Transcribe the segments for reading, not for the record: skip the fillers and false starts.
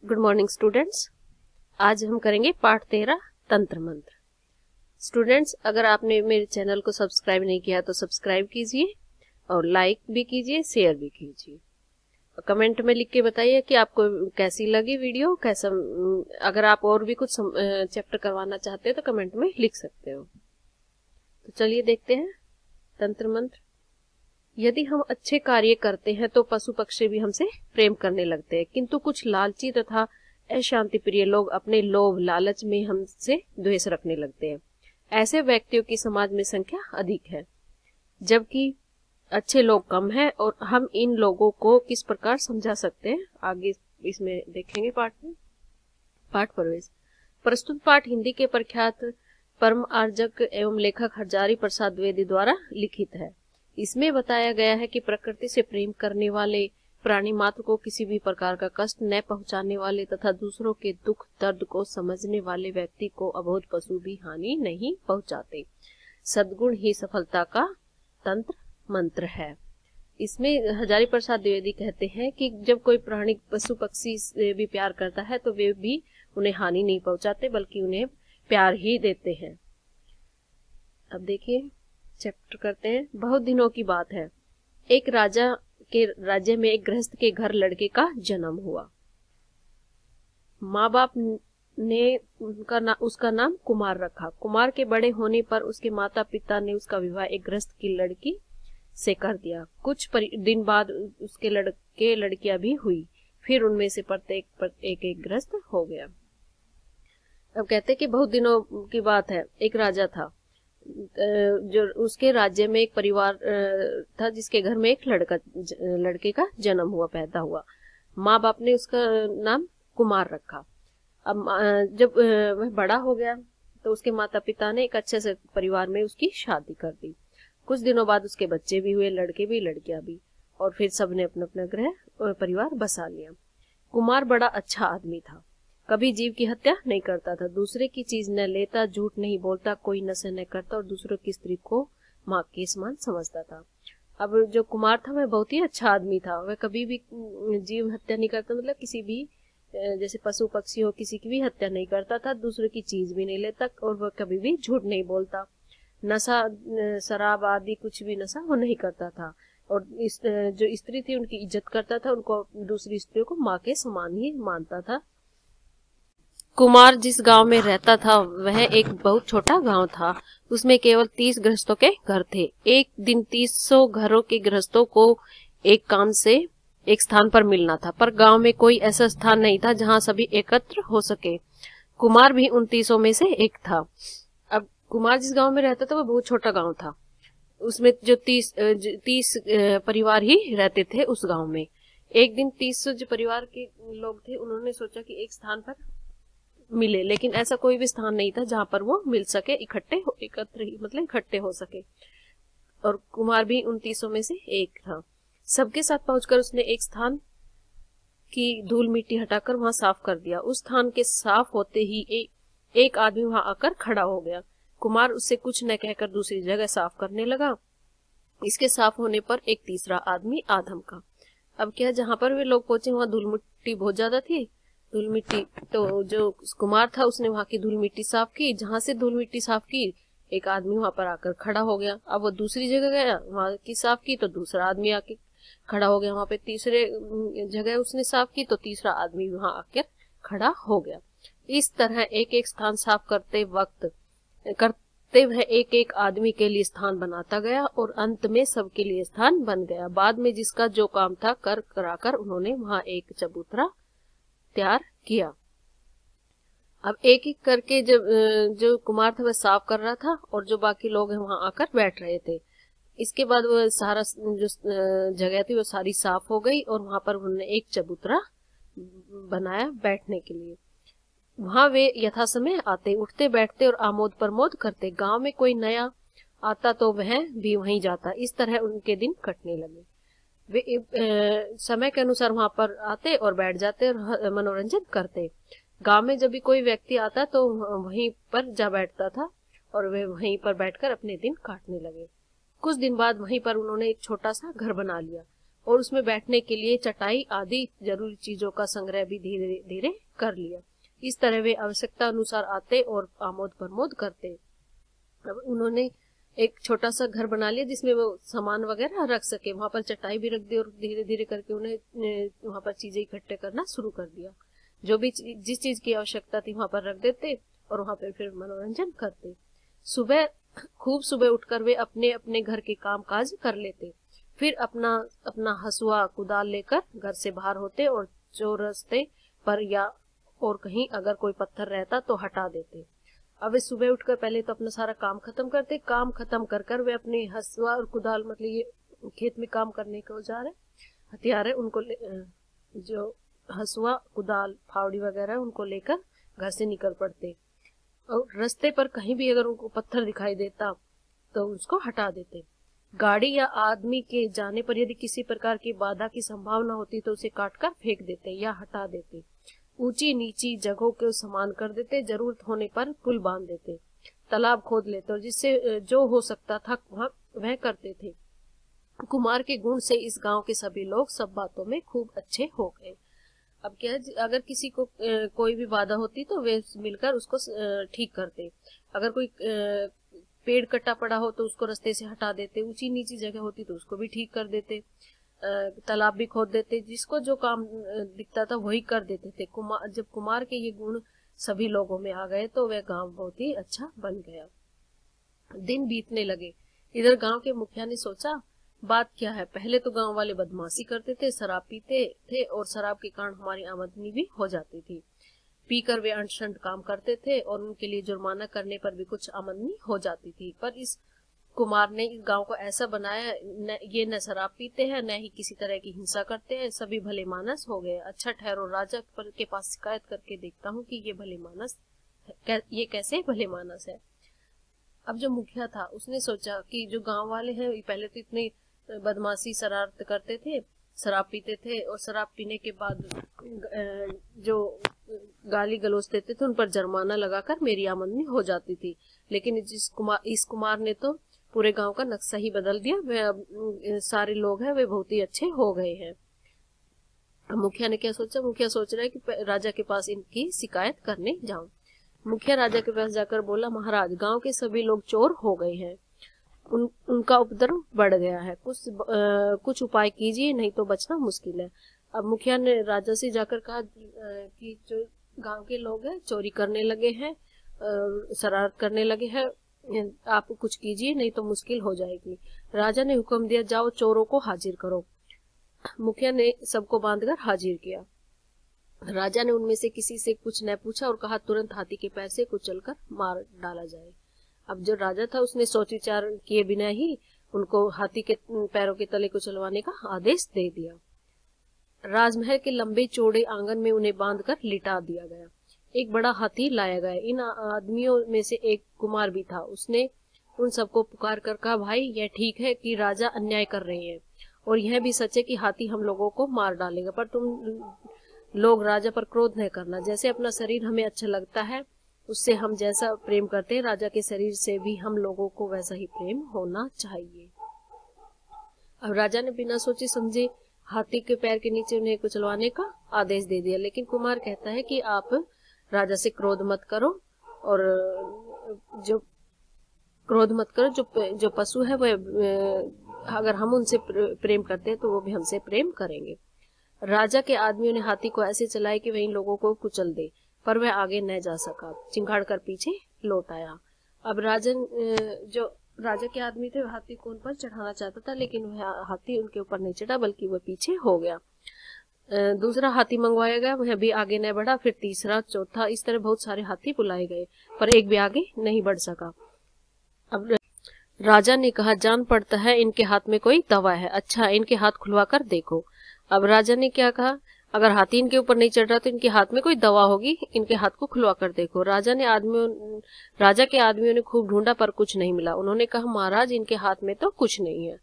Good morning students. आज हम करेंगे पाठ 13 तंत्र मंत्र। स्टूडेंट्स, अगर आपने मेरे चैनल को सब्सक्राइब नहीं किया तो सब्सक्राइब कीजिए और लाइक भी कीजिए, शेयर भी कीजिए और कमेंट में लिख के बताइए कि आपको कैसी लगी वीडियो। कैसा, अगर आप और भी कुछ चैप्टर करवाना चाहते हो तो कमेंट में लिख सकते हो। तो चलिए देखते हैं तंत्र मंत्र। यदि हम अच्छे कार्य करते हैं तो पशु पक्षी भी हमसे प्रेम करने लगते हैं, किंतु कुछ लालची तथा अशांति प्रिय लोग अपने लोभ लालच में हमसे द्वेष रखने लगते हैं। ऐसे व्यक्तियों की समाज में संख्या अधिक है, जबकि अच्छे लोग कम हैं। और हम इन लोगों को किस प्रकार समझा सकते हैं, आगे इसमें देखेंगे पाठ में। पाठ प्रवेश। प्रस्तुत पाठ हिंदी के प्रख्यात परम आर्जक एवं लेखक हरजारी प्रसाद द्विवेदी द्वारा लिखित है। इसमें बताया गया है कि प्रकृति से प्रेम करने वाले प्राणी मात्र को किसी भी प्रकार का कष्ट न पहुंचाने वाले तथा दूसरों के दुख दर्द को समझने वाले व्यक्ति को अबोध पशु भी हानि नहीं पहुंचाते। सद्गुण ही सफलता का तंत्र मंत्र है। इसमें हजारी प्रसाद द्विवेदी कहते हैं कि जब कोई प्राणी पशु पक्षी से भी प्यार करता है तो वे भी उन्हें हानि नहीं पहुंचाते, बल्कि उन्हें प्यार ही देते हैं। अब देखिए चैप्टर करते हैं। बहुत दिनों की बात है, एक राजा के राज्य में एक गृहस्थ के घर लड़के का जन्म हुआ। माँ बाप ने उसका नाम कुमार रखा। कुमार के बड़े होने पर उसके माता पिता ने उसका विवाह एक गृहस्थ की लड़की से कर दिया। कुछ दिन बाद उसके लड़के लड़कियां भी हुई, फिर उनमें से प्रत्येक एक गृहस्थ हो गया। अब कहते कि बहुत दिनों की बात है, एक राजा था, जो उसके राज्य में एक परिवार था जिसके घर में एक लड़के का जन्म हुआ, पैदा हुआ। माँ बाप ने उसका नाम कुमार रखा। अब जब वह बड़ा हो गया तो उसके माता पिता ने एक अच्छे से परिवार में उसकी शादी कर दी। कुछ दिनों बाद उसके बच्चे भी हुए, लड़के भी लड़कियां भी, और फिर सबने अपना अपना गृह परिवार बसा लिया। कुमार बड़ा अच्छा आदमी था, कभी जीव की हत्या नहीं करता था, दूसरे की चीज न लेता, झूठ नहीं बोलता, कोई नशे न करता और दूसरों की स्त्री को माँ के समान समझता था। अब जो कुमार था वह बहुत ही अच्छा आदमी था। वह कभी भी जीव हत्या नहीं करता, मतलब किसी भी जैसे पशु पक्षी हो किसी की भी हत्या नहीं करता था, दूसरे की चीज भी नहीं लेता और वह कभी भी झूठ नहीं बोलता। नशा, शराब आदि कुछ भी नशा वो नहीं करता था। और जो स्त्री थी उनकी इज्जत करता था, उनको दूसरी स्त्रियों को माँ के समान ही मानता था। कुमार जिस गांव में रहता था वह एक बहुत छोटा गांव था। उसमें केवल 30 गृहस्थों के घर थे। एक दिन 300 घरों के गृहस्थों को एक काम से एक स्थान पर मिलना था, पर गांव में कोई ऐसा स्थान नहीं था जहां सभी एकत्र हो सके। कुमार भी उन 300 में से एक था। अब कुमार जिस गांव में रहता था वह बहुत छोटा गांव था। उसमें जो 30 परिवार ही रहते थे उस गांव में। एक दिन 300 जो परिवार के लोग थे उन्होंने सोचा कि एक स्थान पर मिले, लेकिन ऐसा कोई भी स्थान नहीं था जहां पर वो मिल सके, इकट्ठे हो सके। और कुमार भी उन 300 में से एक था। सबके साथ पहुंचकर उसने एक स्थान की धूल मिट्टी हटाकर वहां साफ कर दिया। उस स्थान के साफ होते ही एक आदमी वहां आकर खड़ा हो गया। कुमार उससे कुछ न कहकर दूसरी जगह साफ करने लगा। इसके साफ होने पर एक तीसरा आदमी आधम का। अब क्या, जहां पर वे लोग पहुंचे वहां धूल मिट्टी बहुत ज्यादा थी। धूल मिट्टी, तो जो कुमार था उसने वहां की धूल मिट्टी साफ की। जहां से धूल मिट्टी साफ की, एक आदमी वहां पर आकर खड़ा हो गया। अब वो दूसरी जगह गया, वहां की साफ की तो दूसरा आदमी आके खड़ा हो गया। वहां पे तीसरे जगह उसने साफ की तो तीसरा आदमी वहां आकर खड़ा हो गया। इस तरह एक एक स्थान साफ करते वह एक एक आदमी के लिए स्थान बनाता गया और अंत में सबके लिए स्थान बन गया। बाद में जिसका जो काम था कराकर उन्होंने वहां एक चबूतरा तैयार किया। अब एक एक करके जब जो कुमार था वह साफ कर रहा था और जो बाकी लोग हैं वहां आकर बैठ रहे थे। इसके बाद वह सारा जो जगह थी वो सारी साफ हो गई और वहां पर उन्होंने एक चबूतरा बनाया बैठने के लिए। वहां वे यथा समय आते, उठते, बैठते और आमोद प्रमोद करते। गांव में कोई नया आता तो वह भी वहीं जाता। इस तरह उनके दिन कटने लगे। वे समय के अनुसार वहां पर आते और बैठ जाते और मनोरंजन करते। गांव में जब भी कोई व्यक्ति आता तो वहीं पर जा बैठता था और वे वहीं पर बैठकर अपने दिन काटने लगे। कुछ दिन बाद वहीं पर उन्होंने एक छोटा सा घर बना लिया और उसमें बैठने के लिए चटाई आदि जरूरी चीजों का संग्रह भी धीरे धीरे कर लिया। इस तरह वे आवश्यकता अनुसार आते और आमोद प्रमोद करते। अब उन्होंने एक छोटा सा घर बना लिया जिसमें वो सामान वगैरह रख सके, वहां पर चटाई भी रख दी और धीरे धीरे करके उन्हें वहां पर चीजें इकट्ठे करना शुरू कर दिया। जो भी जिस चीज की आवश्यकता थी वहां पर रख देते और वहां पर फिर मनोरंजन करते। खूब सुबह उठकर वे अपने अपने घर के काम काज कर लेते, फिर अपना अपना हसुआ कुदाल लेकर घर से बाहर होते और चौरस्ते पर या और कहीं अगर कोई पत्थर रहता तो हटा देते। अब वे सुबह उठकर पहले तो अपना सारा काम खत्म करते, काम खत्म कर वे अपने हसुआ और कुदाल, मतलब ये खेत में काम करने के औजार है, हथियार है, उनको जो हसुआ कुदाल फावड़ी वगैरह उनको लेकर घर से निकल पड़ते और रास्ते पर कहीं भी अगर उनको पत्थर दिखाई देता तो उसको हटा देते। गाड़ी या आदमी के जाने पर यदि किसी प्रकार की बाधा की संभावना होती तो उसे काटकर फेंक देते या हटा देते। ऊंची नीची जगहों को समान कर देते, जरूरत होने पर पुल बांध देते, तालाब खोद लेते और जिससे जो हो सकता था वह करते थे। कुमार के गुण से इस गांव के सभी लोग सब बातों में खूब अच्छे हो गए। अब क्या है, अगर किसी को कोई भी बाधा होती तो वे मिलकर उसको ठीक करते। अगर कोई पेड़ कटा पड़ा हो तो उसको रास्ते से हटा देते, ऊंची नीची जगह होती तो उसको भी ठीक कर देते, तालाब भी खोद देते, जिसको जो काम दिखता था वही कर देते थे। जब कुमार के ये गुण सभी लोगों में आ गए तो वह गांव बहुत ही अच्छा बन गया। दिन बीतने लगे। इधर गांव के मुखिया ने सोचा, बात क्या है, पहले तो गांव वाले बदमाशी करते थे, शराब पीते थे और शराब के कारण हमारी आमदनी भी हो जाती थी। पीकर वे अंट-शंट काम करते थे और उनके लिए जुर्माना करने पर भी कुछ आमदनी हो जाती थी। पर इस कुमार ने इस गांव को ऐसा बनाया, ये न शराब पीते हैं न ही किसी तरह की हिंसा करते हैं, सभी भले मानस हो गए। अच्छा ठहरो, राजा के पास शिकायत करके देखता हूँ कि ये भले मानस ये कैसे भले मानस है। अब जो मुखिया था उसने सोचा कि जो गांव वाले हैं पहले तो इतनी बदमाशी शरारत करते थे, शराब पीते थे और शराब पीने के बाद जो गाली गलौज देते थे उन पर जुर्माना लगाकर मेरी आमदनी हो जाती थी। लेकिन इस कुमार ने तो पूरे गांव का नक्शा ही बदल दिया। वे सारे लोग हैं वे बहुत ही अच्छे हो गए हैं। मुखिया ने क्या सोचा, मुखिया सोच रहा है कि राजा के पास इनकी शिकायत करने जाऊं। मुखिया राजा के पास जाकर बोला, महाराज गांव के सभी लोग चोर हो गए हैं, उनका उपद्रव बढ़ गया है, कुछ उपाय कीजिए नहीं तो बचना मुश्किल है। अब मुखिया ने राजा से जाकर कहा कि जो गांव के लोग हैं चोरी करने लगे हैं, शरारत करने लगे हैं, आप कुछ कीजिए नहीं तो मुश्किल हो जाएगी। राजा ने हुक्म दिया, जाओ चोरों को हाजिर करो। मुखिया ने सबको बांधकर हाजिर किया। राजा ने उनमें से किसी से कुछ न पूछा और कहा, तुरंत हाथी के पैर से कुचलकर मार डाला जाए। अब जो राजा था उसने सोच विचार किए बिना ही उनको हाथी के पैरों के तले कुचलवाने का आदेश दे दिया। राजमहल के लंबे चौड़े आंगन में उन्हें बांधकर लिटा दिया गया। एक बड़ा हाथी लाया गया। इन आदमियों में से एक कुमार भी था। उसने उन सबको पुकार कर कहा, भाई यह ठीक है कि राजा अन्याय कर रहे हैं और यह भी सच है कि हाथी हम लोगों को मार डालेगा, पर तुम लोग राजा पर क्रोध न करना। जैसे अपना शरीर हमें अच्छा लगता है, उससे हम जैसा प्रेम करते हैं, राजा के शरीर से भी हम लोगों को वैसा ही प्रेम होना चाहिए। अब राजा ने बिना सोचे समझे हाथी के पैर के नीचे उन्हें कुचलवाने का आदेश दे दिया। लेकिन कुमार कहता है कि आप राजा से क्रोध मत करो और जो पशु है वह अगर हम उनसे प्रेम करते हैं तो वो भी हमसे प्रेम करेंगे। राजा के आदमियों ने हाथी को ऐसे चलाया कि वह इन लोगों को कुचल दे, पर वह आगे न जा सका, चिंगाड़ कर पीछे लौट आया। अब जो राजा के आदमी थे वह हाथी को उन पर चढ़ाना चाहता था, लेकिन वह हाथी उनके ऊपर नहीं चढ़ा बल्कि वह पीछे हो गया। दूसरा हाथी मंगवाया गया, वह भी आगे न बढ़ा। फिर तीसरा, चौथा, इस तरह बहुत सारे हाथी बुलाए गए, पर एक भी आगे नहीं बढ़ सका। अब राजा ने कहा, जान पड़ता है इनके हाथ में कोई दवा है, अच्छा इनके हाथ खुलवा कर देखो। अब राजा ने क्या कहा, अगर हाथी इनके ऊपर नहीं चढ़ रहा तो इनके हाथ में कोई दवा होगी, इनके हाथ को खुलवा कर देखो। राजा के आदमियों ने खूब ढूंढा पर कुछ नहीं मिला। उन्होंने कहा, महाराज इनके हाथ में तो कुछ नहीं है।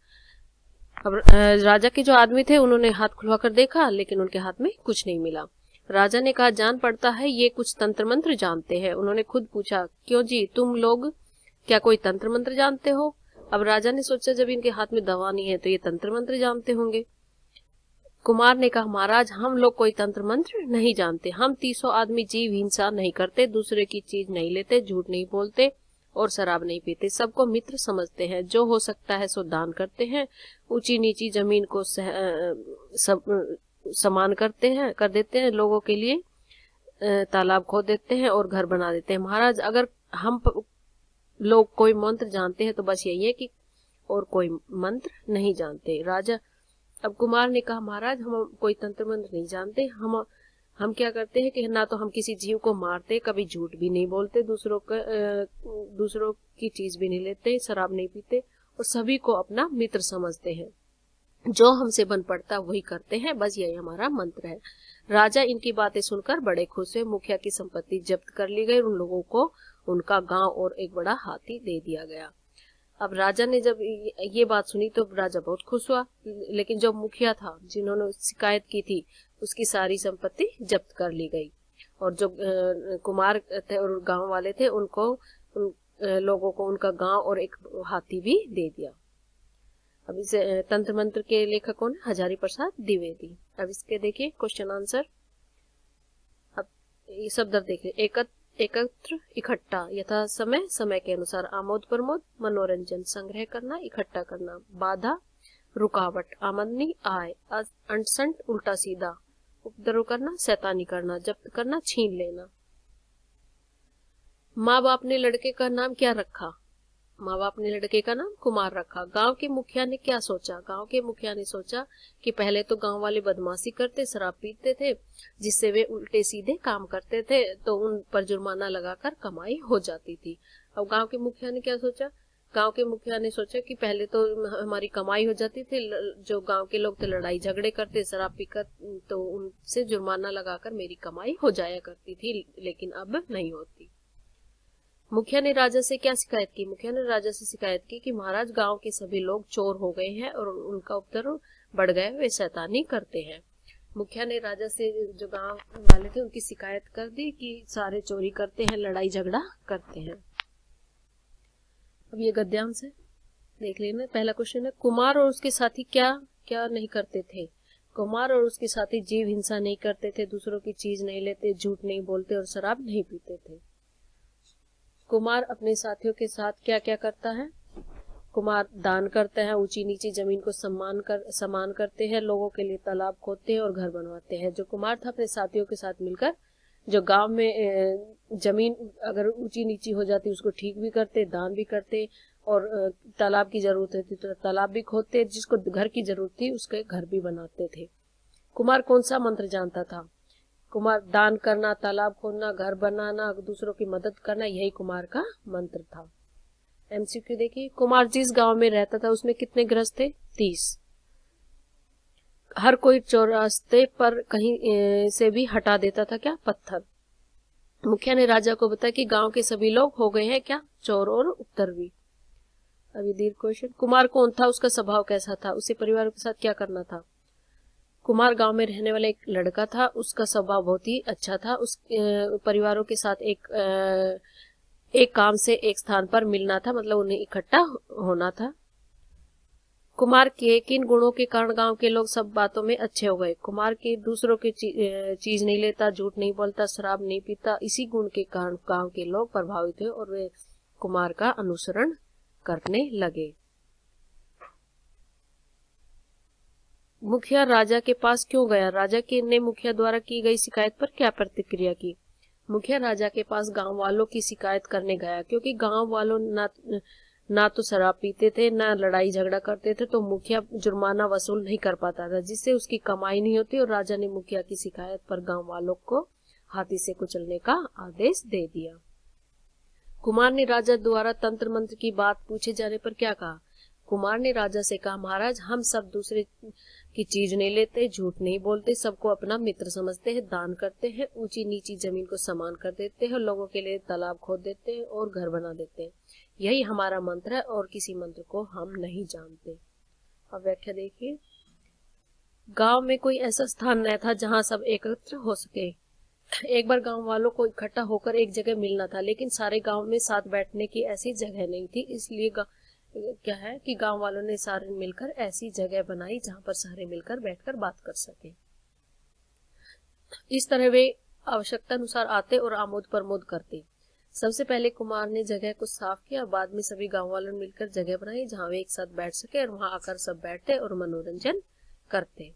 अब राजा के जो आदमी थे उन्होंने हाथ खुलवा कर देखा, लेकिन उनके हाथ में कुछ नहीं मिला। राजा ने कहा, जान पड़ता है ये कुछ तंत्र मंत्र जानते हैं। उन्होंने खुद पूछा, क्यों जी, तुम लोग क्या कोई तंत्र मंत्र जानते हो? अब राजा ने सोचा, जब इनके हाथ में दवा नहीं है तो ये तंत्र मंत्र जानते होंगे। कुमार ने कहा, महाराज हम लोग कोई तंत्र मंत्र नहीं जानते, हम 300 आदमी जीव हिंसा नहीं करते, दूसरे की चीज नहीं लेते, झूठ नहीं बोलते और शराब नहीं पीते, सबको मित्र समझते हैं, जो हो सकता है सो दान करते हैं, ऊंची नीची जमीन को समान कर देते हैं, लोगों के लिए तालाब खोद देते हैं और घर बना देते हैं। महाराज अगर हम लोग कोई मंत्र जानते हैं तो बस यही है कि और कोई मंत्र नहीं जानते। राजा अब कुमार ने कहा, महाराज हम कोई तंत्र मंत्र नहीं जानते, हम क्या करते हैं कि ना तो हम किसी जीव को मारते, कभी झूठ भी नहीं बोलते, दूसरों की चीज भी नहीं लेते, शराब नहीं पीते और सभी को अपना मित्र समझते हैं, जो हमसे बन पड़ता वही करते हैं, बस यही हमारा मंत्र है। राजा इनकी बातें सुनकर बड़े खुश हुए, मुखिया की संपत्ति जब्त कर ली गई, उन लोगों को उनका गांव और एक बड़ा हाथी दे दिया गया। अब राजा ने जब ये बात सुनी तो राजा बहुत खुश हुआ, लेकिन जो मुखिया था जिन्होंने शिकायत की थी उसकी सारी संपत्ति जब्त कर ली गई और जो कुमार थे और गांव वाले थे उनको लोगों को उनका गांव और एक हाथी भी दे दिया। अब इस तंत्र मंत्र के लेखक कौन है? हजारी प्रसाद द्विवेदी। अब इसके देखिए क्वेश्चन आंसर। अब ये शब्द देखिए, एकत्र इकट्ठा, यथा समय समय के अनुसार, आमोद प्रमोद मनोरंजन, संग्रह करना इकट्ठा करना, बाधा रुकावट, आमदनी आय, अनसंट उल्टा सीधा, उपद्रव करना शैतानी करना, जब्त करना छीन लेना। माँ बाप ने लड़के का नाम क्या रखा? माँ बाप ने लड़के का नाम कुमार रखा। गांव के मुखिया ने क्या सोचा? गांव के मुखिया ने सोचा कि पहले तो गांव वाले बदमाशी करते, शराब पीते थे, जिससे वे उल्टे सीधे काम करते थे तो उन पर जुर्माना लगाकर कमाई हो जाती थी। अब गांव के मुखिया ने क्या सोचा? गांव के मुखिया ने सोचा कि पहले तो हमारी कमाई हो जाती थी, जो गांव के लोग थे लड़ाई झगड़े करते, शराब पीकर, तो उनसे जुर्माना लगाकर मेरी कमाई हो जाया करती थी, लेकिन अब नहीं होती। मुखिया ने राजा से क्या शिकायत की? मुखिया ने राजा से शिकायत की कि महाराज गांव के सभी लोग चोर हो गए हैं और उनका उपद्रव बढ़ गया, वे शैतानी करते हैं। मुखिया ने राजा से, जो गांव वाले थे, उनकी शिकायत कर दी कि सारे चोरी करते हैं, लड़ाई झगड़ा करते हैं। अब ये गद्यांश है, देख लेना। पहला क्वेश्चन है, कुमार और उसके साथी क्या क्या नहीं करते थे? कुमार और उसके साथी जीव हिंसा नहीं करते थे, दूसरों की चीज नहीं लेते, झूठ नहीं बोलते और शराब नहीं पीते थे। कुमार अपने साथियों के साथ क्या क्या करता है? कुमार दान करते हैं, ऊंची नीची जमीन को समान करते हैं, लोगों के लिए तालाब खोदते हैं और घर बनवाते हैं। जो कुमार था अपने साथियों के साथ मिलकर जो गांव में जमीन अगर ऊंची नीची हो जाती उसको ठीक भी करते, दान भी करते और तालाब की जरूरत होती तो तालाब भी खोदते, जिसको घर की जरूरत थी उसके घर भी बनाते थे। कुमार कौन सा मंत्र जानता था? कुमार दान करना, तालाब खोदना, घर बनाना, दूसरों की मदद करना, यही कुमार का मंत्र था। एमसीक्यू देखिए, कुमार जिस गांव में रहता था उसमें कितने गृहस्थ थे? 30। हर कोई चौरास्ते पर कहीं से भी हटा देता था क्या? पत्थर। मुखिया ने राजा को बताया कि गांव के सभी लोग हो गए हैं क्या? चोर और उपद्रवी। अभी दीर्घ क्वेश्चन, कुमार कौन था? उसका स्वभाव कैसा था? उसे परिवार के साथ क्या करना था? कुमार गांव में रहने वाला एक लड़का था, उसका स्वभाव बहुत ही अच्छा था, उस परिवारों के साथ एक काम से एक स्थान पर मिलना था, मतलब उन्हें इकट्ठा होना था। कुमार के किन गुणों के कारण गांव के लोग सब बातों में अच्छे हो गए? कुमार के दूसरों की चीज नहीं लेता, झूठ नहीं बोलता, शराब नहीं पीता, इसी गुण के कारण गांव के लोग प्रभावित हुए और वे कुमार का अनुसरण करने लगे। मुखिया राजा के पास क्यों गया? राजा ने मुखिया द्वारा की गई शिकायत पर क्या प्रतिक्रिया की? मुखिया राजा के पास गांव वालों की शिकायत करने गया, क्योंकि गांव वालों ना तो शराब पीते थे, ना लड़ाई झगड़ा करते थे, तो मुखिया जुर्माना वसूल नहीं कर पाता था, जिससे उसकी कमाई नहीं होती, और राजा ने मुखिया की शिकायत पर गांव वालों को हाथी से कुचलने का आदेश दे दिया। कुमार ने राजा द्वारा तंत्र मंत्र की बात पूछे जाने पर क्या कहा? कुमार ने राजा से कहा, महाराज हम सब दूसरे की चीज नहीं लेते, झूठ नहीं बोलते, सबको अपना मित्र समझते हैं, दान करते हैं, ऊंची नीची जमीन को समान कर देते हैं, लोगों के लिए तालाब खोद देते हैं और घर बना देते हैं। यही हमारा मंत्र है और किसी मंत्र को हम नहीं जानते। अब व्याख्या देखिए। गांव में कोई ऐसा स्थान नहीं था जहां सब एकत्र हो सके। एक बार गांव वालों को इकट्ठा होकर एक जगह मिलना था, लेकिन सारे गांव में साथ बैठने की ऐसी जगह नहीं थी, इसलिए क्या है कि गांव वालों ने सारे मिलकर ऐसी जगह बनाई जहां पर सारे मिलकर बैठकर बात कर सके। इस तरह वे आवश्यकता अनुसार आते और आमोद प्रमोद करते। सबसे पहले कुमार ने जगह को साफ किया, बाद में सभी गांव वालों ने मिलकर जगह बनाई जहां वे एक साथ बैठ सके और वहां आकर सब बैठते और मनोरंजन करते।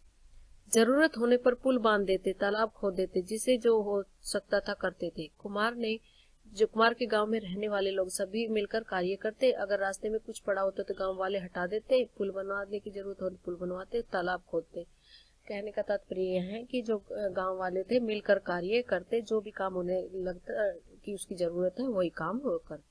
जरूरत होने पर पुल बांध देते, तालाब खोद देते, जिसे जो हो सकता था करते थे। कुमार के गांव में रहने वाले लोग सभी मिलकर कार्य करते। अगर रास्ते में कुछ पड़ा होता तो गांव वाले हटा देते, पुल बनवाने की जरूरत हो तो पुल बनवाते, तालाब खोदते। कहने का तात्पर्य यह है कि जो गांव वाले थे मिलकर कार्य करते, जो भी काम उन्हें लगता कि उसकी जरूरत है वही काम वो करते।